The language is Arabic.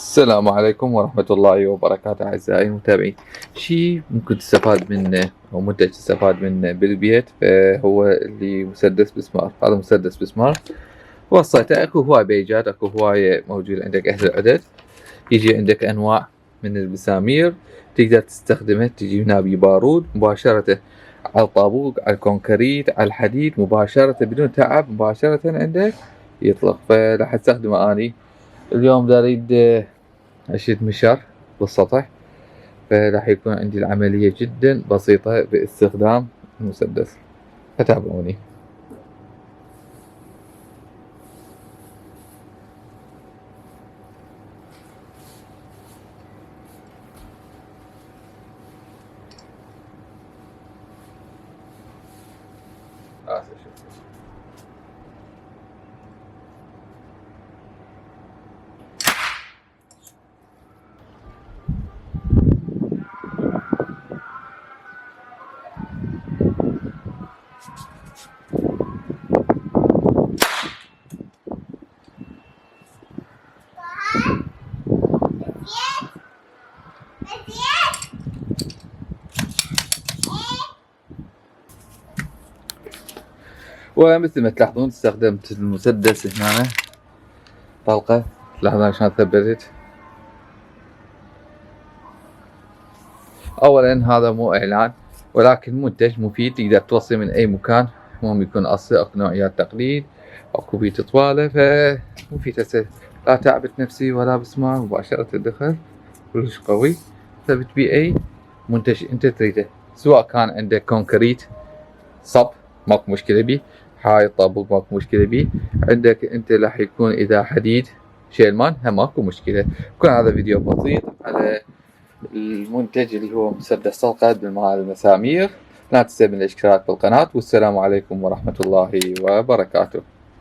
السلام عليكم ورحمة الله وبركاته أعزائي المتابعين. شيء ممكن تستفاد منه أو منتج تستفاد منه بالبيت فهو اللي مسدس مسمار. هذا مسدس مسمار وصيته أكو هواي بيجات، أكو هواية موجود عندك أهل العدد. يجي عندك أنواع من المسامير تقدر تستخدمه، تجي هنا ببارود مباشرة على الطابوق، على الكونكريت، على الحديد مباشرة بدون تعب، مباشرة عندك يطلق. فراح استخدمه أني اليوم. دا أريد أشد مشر بالسطح، فراح يكون عندي العملية جدا بسيطة باستخدام المسدس، فتابعوني. ومثل ما تلاحظون استخدمت المسدس هنا طلقة، تلاحظون عشان ثبتت. اولا هذا مو اعلان ولكن منتج مفيد، تقدر توصي من اي مكان، المهم يكون اصلي، اكو نوعيات تقليد، اكو بيت طوالة، فمفيد هسه. لا تعبت نفسي ولا بسمار، مباشرة الدخل كلش قوي. فبتبي اي منتج انت تريده، سواء كان عندك كونكريت صب ماكو مشكلة بيه، حائط طابوق ماكو مشكلة بيه، عندك انت راح يكون اذا حديد شيلمان هم ماكو مشكلة. يكون هذا فيديو بسيط على المنتج اللي هو مسدس طلقة بالماء المسامير. لا تنسى من الاشتراك بالقناة، والسلام عليكم ورحمة الله وبركاته.